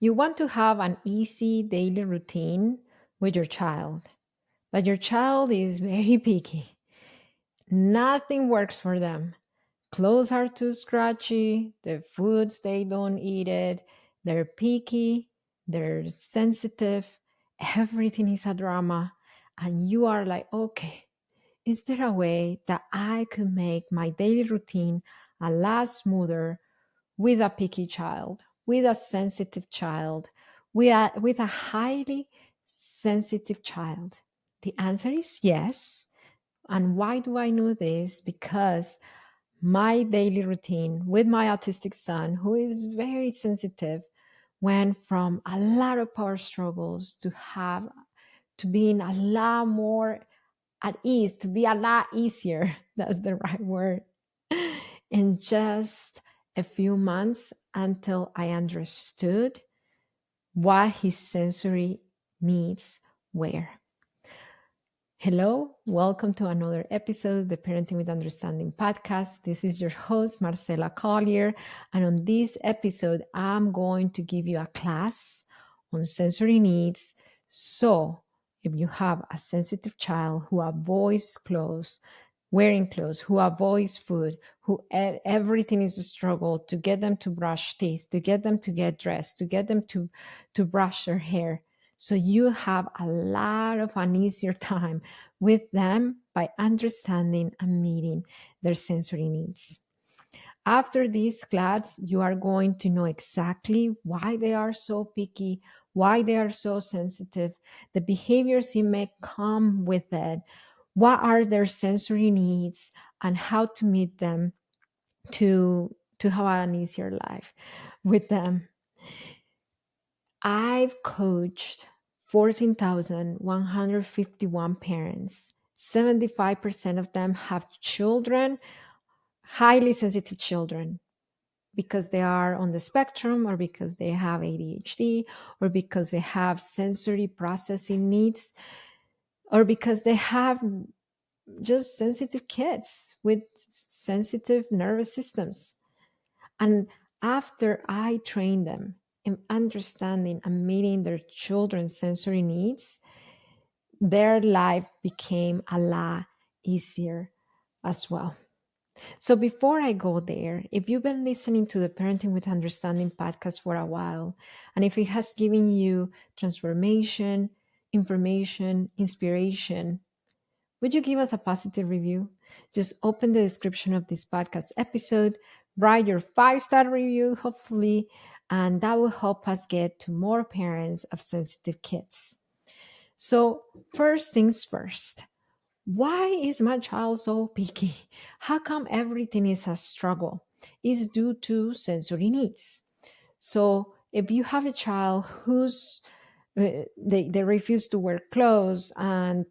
You want to have an easy daily routine with your child, but your child is very picky. Nothing works for them. Clothes are too scratchy, the foods they don't eat it, they're picky, they're sensitive, everything is a drama. And you are like, okay, is there a way that I could make my daily routine a lot smoother with a picky child, with a sensitive child, with a highly sensitive child? The answer is yes. And why do I know this? Because my daily routine with my autistic son, who is very sensitive, went from a lot of power struggles to being a lot more at ease, to be a lot easier. That's the right word. In just a few months until I understood what his sensory needs were. Hello, welcome to another episode of the Parenting with Understanding podcast. This is your host, Marcela Collier. And on this episode, I'm going to give you a class on sensory needs. So, if you have a sensitive child who avoids clothes, wearing clothes, who avoids food, who everything is a struggle to get them to brush teeth, to get them to get dressed, to get them to brush their hair. So you have a lot of an easier time with them by understanding and meeting their sensory needs. After this class, you are going to know exactly why they are so picky, why they are so sensitive, the behaviors it may come with it, what are their sensory needs, and how to meet them to have an easier life with them. I've coached 14,151 parents. 75% of them have children, highly sensitive children, because they are on the spectrum or because they have ADHD or because they have sensory processing needs or because they have just sensitive kids with sensitive nervous systems. And after I trained them in understanding and meeting their children's sensory needs, their life became a lot easier as well. So before I go there, if you've been listening to the Parenting with Understanding podcast for a while, and if it has given you transformation, information, inspiration, would you give us a positive review? Just open the description of this podcast episode, write your 5-star review, hopefully, and that will help us get to more parents of sensitive kids. So, first things first, why is my child so picky? How come everything is a struggle? It's due to sensory needs. So, if you have a child who's they refuse to wear clothes and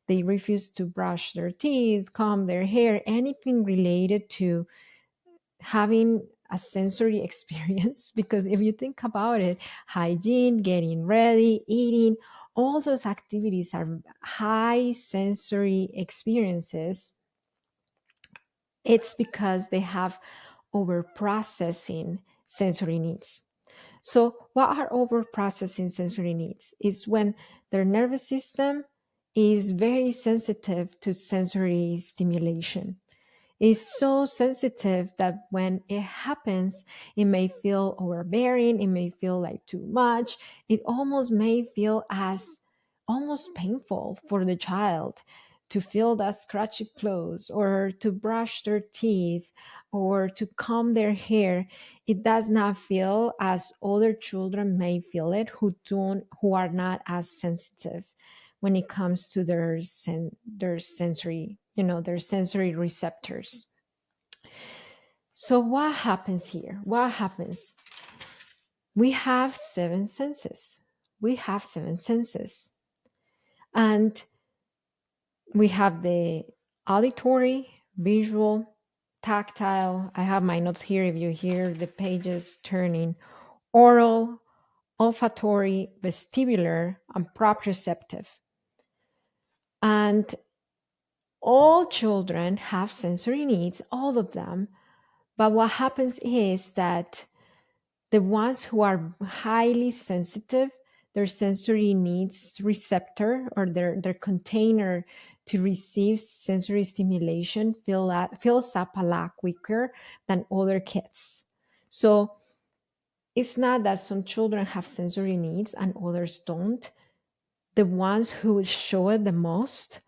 they refuse to brush their teeth, comb their hair, anything related to having a sensory experience, because if you think about it, hygiene, getting ready, eating, all those activities are high sensory experiences. It's because they have over processing sensory needs. So, what are over processing sensory needs? Is when their nervous system is very sensitive to sensory stimulation. Is so sensitive that when it happens, it may feel overbearing, it may feel like too much, it almost may feel as almost painful for the child to feel that scratchy clothes or to brush their teeth or to comb their hair. It does not feel as other children may feel it who are not as sensitive when it comes to their sensory, their sensory receptors. So what happens here? What happens? We have seven senses. We have seven senses. And we have the auditory, visual, tactile. I have my notes here if you hear the pages turning. Oral, olfactory, vestibular, and proprioceptive. And all children have sensory needs, all of them. But what happens is that The ones who are highly sensitive, their sensory needs receptor or their container to receive sensory stimulation fills up a lot quicker than other kids. So it's not that some children have sensory needs and others don't. The ones who show it the most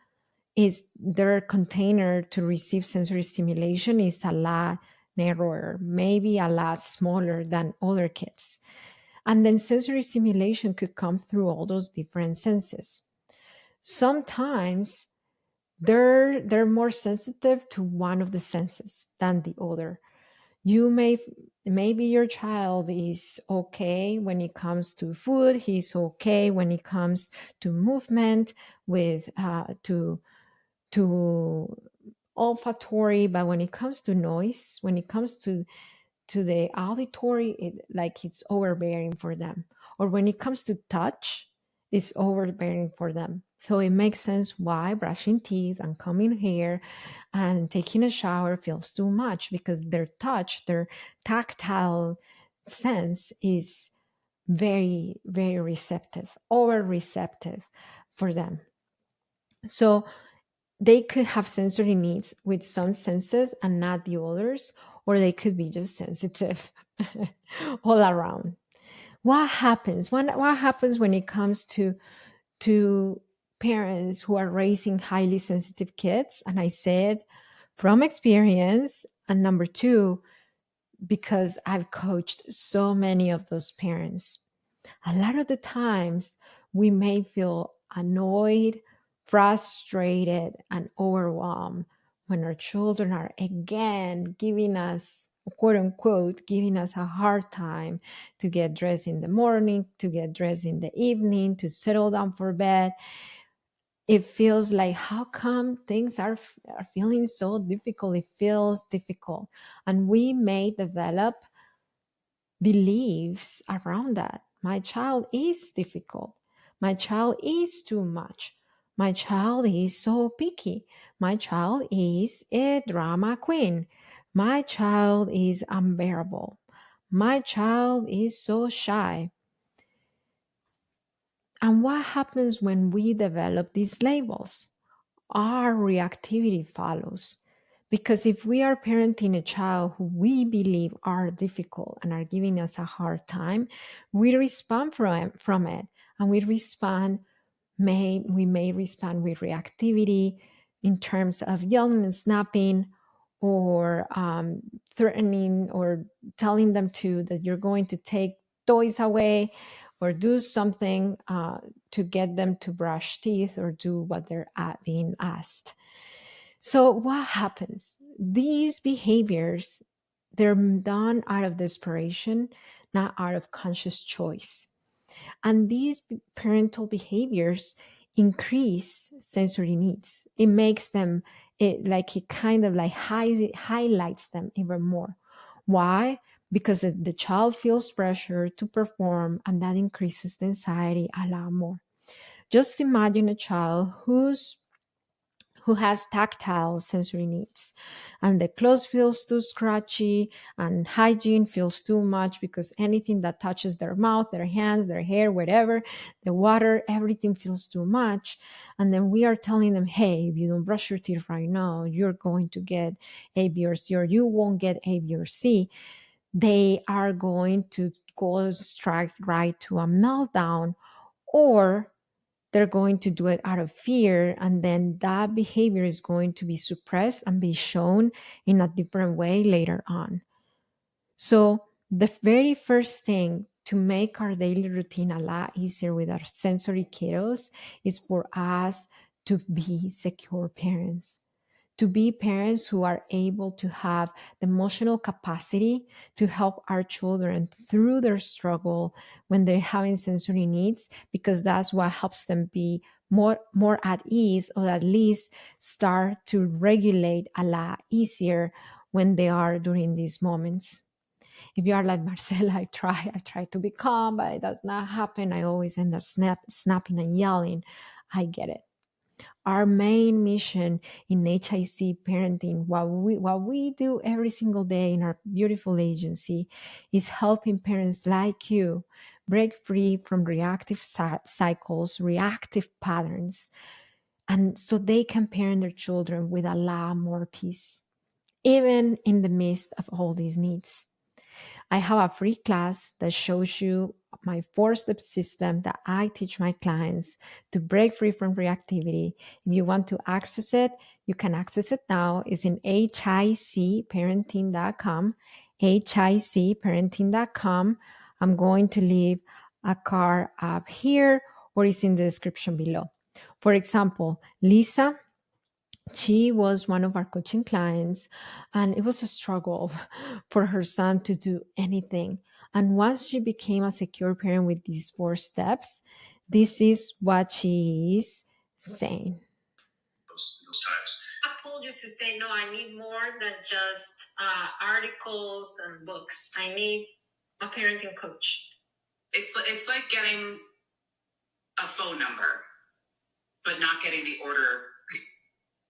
is their container to receive sensory stimulation is a lot narrower, maybe a lot smaller than other kids. And then sensory stimulation could come through all those different senses. Sometimes they're more sensitive to one of the senses than the other. You may maybe your child is okay when it comes to food, he's okay when it comes to movement, with to olfactory, but when it comes to noise, when it comes to the auditory, it's overbearing for them. Or when it comes to touch, it's overbearing for them. So it makes sense why brushing teeth and combing hair and taking a shower feels too much, because their touch, their tactile sense is very, very receptive, over receptive for them. So they could have sensory needs with some senses and not the others, or they could be just sensitive all around. What happens when it comes to parents who are raising highly sensitive kids? And I said from experience, and number two, because I've coached so many of those parents. A lot of the times we may feel annoyed, frustrated, and overwhelmed when our children are again giving us, quote unquote, giving us a hard time to get dressed in the morning, to get dressed in the evening, to settle down for bed. It feels like, how come things are feeling so difficult? It feels difficult. And we may develop beliefs around that. My child is difficult. My child is too much. My child is so picky. My child is a drama queen. My child is unbearable. My child is so shy. And what happens when we develop these labels? Our reactivity follows. Because if we are parenting a child who we believe are difficult and are giving us a hard time, we respond from it. And we may respond with reactivity in terms of yelling and snapping, or threatening, or telling them that you're going to take toys away, or do something to get them to brush teeth or do what they're being asked. So what happens? These behaviors, they're done out of desperation, not out of conscious choice. And these parental behaviors increase sensory needs. It makes them, it kind of like highlights them even more. Why? Because the child feels pressure to perform, and that increases the anxiety a lot more. Just imagine a child who has tactile sensory needs, and the clothes feels too scratchy, and hygiene feels too much, because anything that touches their mouth, their hands, their hair, whatever, the water, everything feels too much. And then we are telling them, hey, if you don't brush your teeth right now, you're going to get A, B, or C, or you won't get A, B, or C. They are going to go straight right to a meltdown, or they're going to do it out of fear, and then that behavior is going to be suppressed and be shown in a different way later on. So the very first thing to make our daily routine a lot easier with our sensory kiddos is for us to be secure parents, to be parents who are able to have the emotional capacity to help our children through their struggle when they're having sensory needs, because that's what helps them be more at ease, or at least start to regulate a lot easier when they are during these moments. If you are like Marcela, I try to be calm, but it does not happen. I always end up snapping and yelling. I get it. Our main mission in HIC Parenting, what we do every single day in our beautiful agency, is helping parents like you break free from reactive cycles, reactive patterns, and so they can parent their children with a lot more peace, even in the midst of all these needs. I have a free class that shows you my 4 step system that I teach my clients to break free from reactivity. If you want to access it, you can access it now. It's in hicparenting.com, hicparenting.com. I'm going to leave a card up here or it's in the description below. For example, Lisa, she was one of our coaching clients, and it was a struggle for her son to do anything. And once she became a secure parent with these 4 steps, this is what she is saying. Those times. I told you to say, no, I need more than just articles and books. I need a parenting coach. It's like getting a phone number, but not getting the order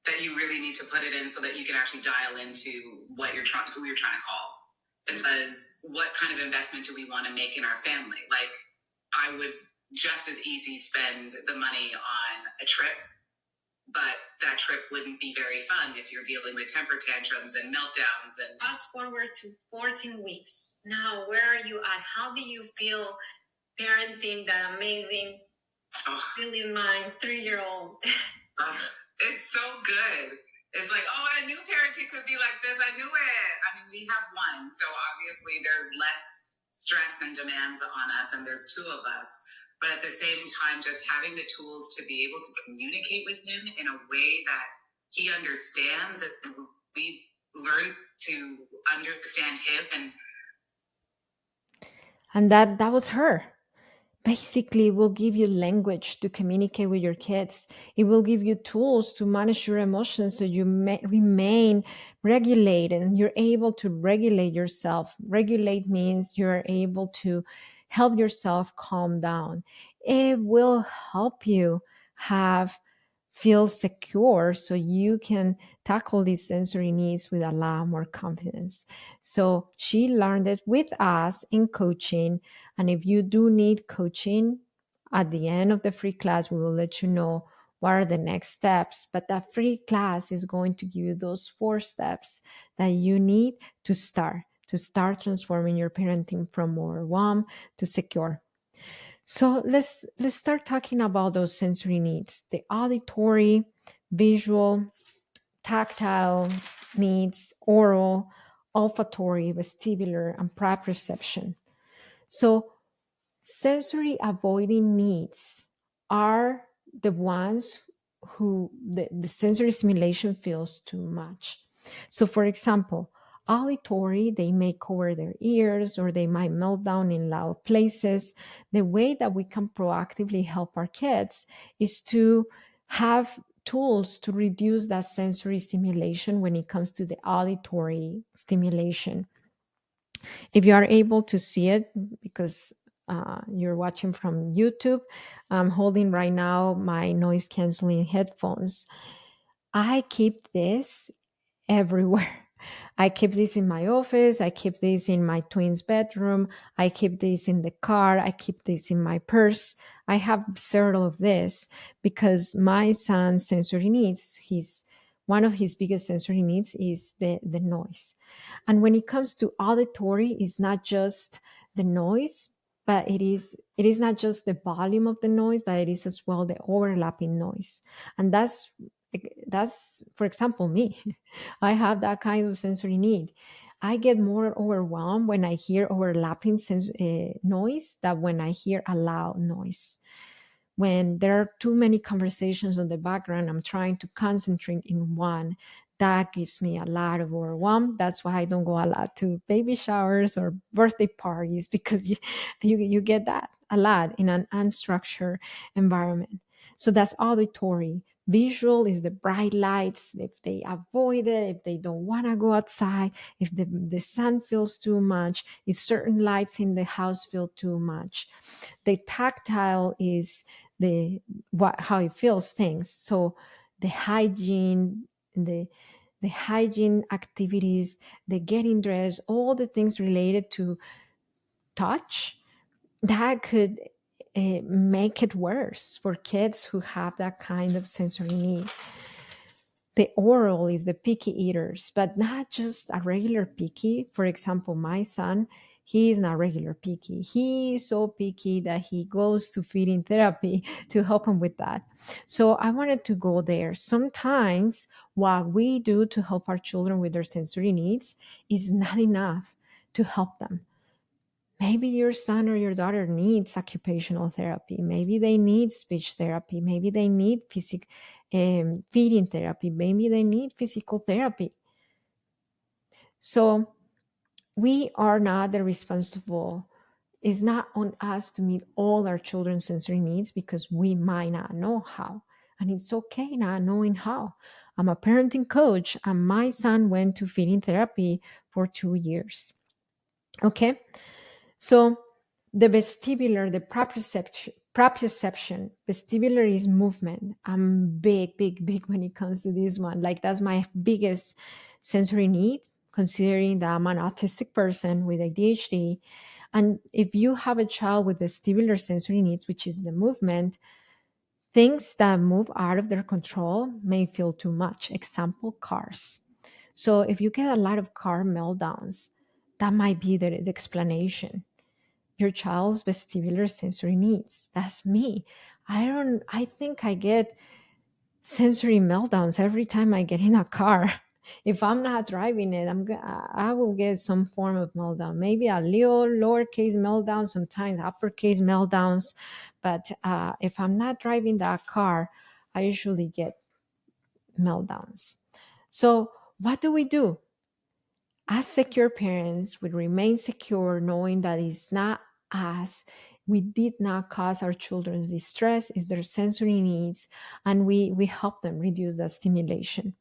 that you really need to put it in so that you can actually dial into who you're trying to call. Because what kind of investment do we want to make in our family? Like, I would just as easy spend the money on a trip, but that trip wouldn't be very fun if you're dealing with temper tantrums and meltdowns. And fast forward to 14 weeks. Now, where are you at? How do you feel parenting that amazing, really mine 3-year-old? It's so good. It's like, oh, I knew parenting could be like this. I knew it. I mean, we have one, so obviously there's less stress and demands on us, and there's 2 of us. But at the same time, just having the tools to be able to communicate with him in a way that he understands, and we learn to understand him. And that was her. Basically, it will give you language to communicate with your kids. It will give you tools to manage your emotions so you may remain regulated and you're able to regulate yourself. Regulate means you're able to help yourself calm down. It will help you feel secure so you can tackle these sensory needs with a lot more confidence. So she learned it with us in coaching. And if you do need coaching, at the end of the free class, we will let you know what are the next steps. But that free class is going to give you those 4 steps that you need to start transforming your parenting from overwhelmed to secure. So let's start talking about those sensory needs: the auditory, visual, tactile needs, oral, olfactory, vestibular, and proprioception. So sensory avoiding needs are the ones who the sensory stimulation feels too much. So for example, auditory, they may cover their ears or they might melt down in loud places. The way that we can proactively help our kids is to have tools to reduce that sensory stimulation when it comes to the auditory stimulation. If you are able to see it, because you're watching from YouTube, I'm holding right now my noise canceling headphones. I keep this everywhere. I keep this in my office. I keep this in my twin's bedroom. I keep this in the car. I keep this in my purse. I have several of this because my son's sensory needs, one of his biggest sensory needs is the noise. And when it comes to auditory, it's not just the noise, but it is not just the volume of the noise, but it is as well the overlapping noise. And that's for example me. I have that kind of sensory need. I get more overwhelmed when I hear overlapping noise than when I hear a loud noise. When there are too many conversations on the background, I'm trying to concentrate in one. That gives me a lot of overwhelm. That's why I don't go a lot to baby showers or birthday parties, because you get that a lot in an unstructured environment. So that's auditory. Visual is the bright lights. If they avoid it, if they don't want to go outside, if the sun feels too much, if certain lights in the house feel too much. The tactile is the what how it feels things. So the hygiene, the the hygiene activities, the getting dressed, all the things related to touch, that could make it worse for kids who have that kind of sensory need. The oral is the picky eaters, but not just a regular picky. For example, my son, he is not regular picky. He is so picky that he goes to feeding therapy to help him with that. So I wanted to go there. Sometimes what we do to help our children with their sensory needs is not enough to help them. Maybe your son or your daughter needs occupational therapy. Maybe they need speech therapy. Maybe they need feeding therapy. Maybe they need physical therapy. So we are not the responsible. It's not on us to meet all our children's sensory needs because we might not know how. And it's okay not knowing how. I'm a parenting coach, and my son went to feeding therapy for 2 years. Okay. So the vestibular, the proprioception, vestibular is movement. I'm big, big, big when it comes to this one. Like that's my biggest sensory need, considering that I'm an autistic person with ADHD. And if you have a child with vestibular sensory needs, which is the movement, things that move out of their control may feel too much. Example, cars. So if you get a lot of car meltdowns, that might be the explanation. Your child's vestibular sensory needs. That's me. I think I get sensory meltdowns every time I get in a car. If I'm not driving it, I will get some form of meltdown. Maybe a little lowercase meltdown, sometimes uppercase meltdowns. But if I'm not driving that car, I usually get meltdowns. So what do we do? As secure parents, we remain secure knowing that it's not us. We did not cause our children's distress, it's their sensory needs, and we help them reduce that stimulation.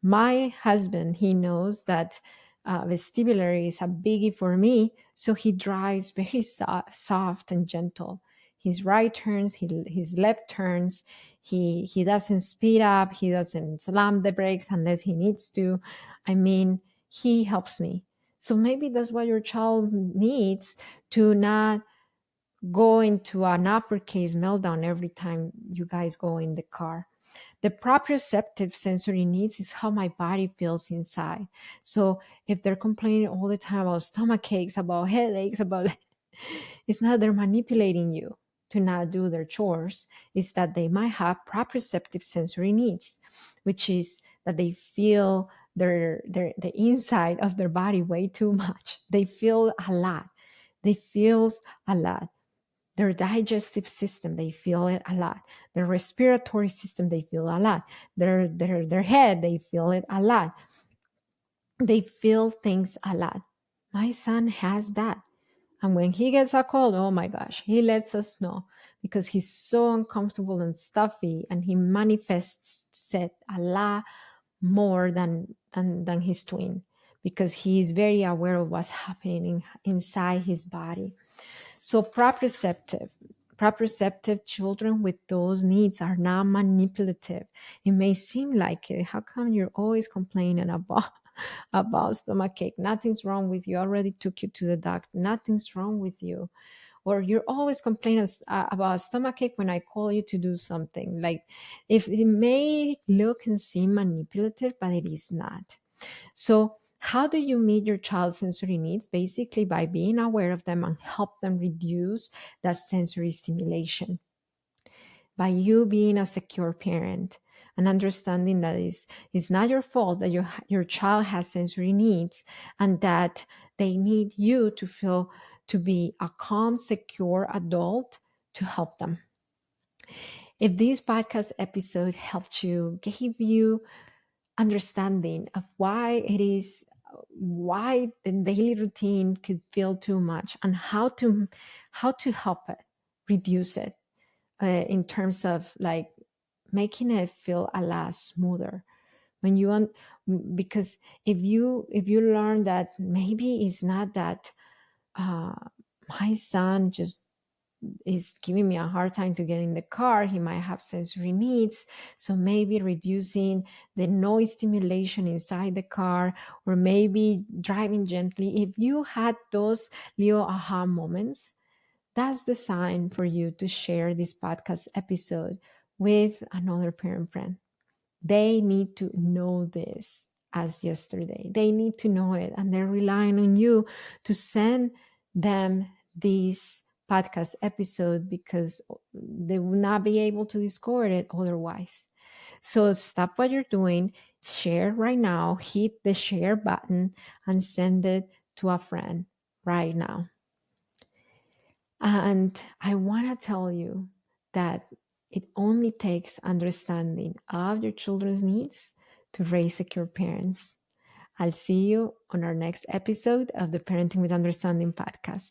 My husband, he knows that vestibular is a biggie for me, so he drives very soft and gentle. His right turns, his left turns. He doesn't speed up. He doesn't slam the brakes unless he needs to. I mean, he helps me. So maybe that's what your child needs, to not go into an uppercase meltdown every time you guys go in the car. The proprioceptive sensory needs is how my body feels inside. So if they're complaining all the time about stomach aches, about headaches, about it's not they're manipulating you to not do their chores. It's that they might have proprioceptive sensory needs, which is that they feel the inside of their body way too much. They feel a lot. They feels a lot. Their digestive system, they feel it a lot. Their respiratory system, they feel a lot. Their head, they feel it a lot. They feel things a lot. My son has that. And when he gets a cold, oh my gosh, he lets us know because he's so uncomfortable and stuffy, and he manifests it a lot more than his twin, because he is very aware of what's happening inside his body. So proprioceptive children with those needs are not manipulative. It may seem like it. How come you're always complaining about about stomachache? Nothing's wrong with you. I already took you to the doctor. Nothing's wrong with you. Or you're always complaining about stomachache when I call you to do something. Like, if it may look and seem manipulative, but it is not. So, how do you meet your child's sensory needs? Basically, by being aware of them and help them reduce that sensory stimulation. By you being a secure parent and understanding that it's not your fault that your child has sensory needs, and that they need you to feel to be a calm, secure adult to help them. If this podcast episode helped you, gave you understanding of why the daily routine could feel too much, and how to help it reduce it, in terms of like making it feel a lot smoother when you want. Because if you learn that maybe it's not that uh, my son just is giving me a hard time to get in the car. He might have sensory needs. So maybe reducing the noise stimulation inside the car, or maybe driving gently. If you had those little aha moments, that's the sign for you to share this podcast episode with another parent friend. They need to know this as yesterday. They need to know it, and they're relying on you to send them this podcast episode because they will not be able to discover it otherwise. So stop what you're doing, share right now, hit the share button, and send it to a friend right now. And I want to tell you that it only takes understanding of your children's needs to raise secure parents. I'll see you on our next episode of the Parenting with Understanding podcast.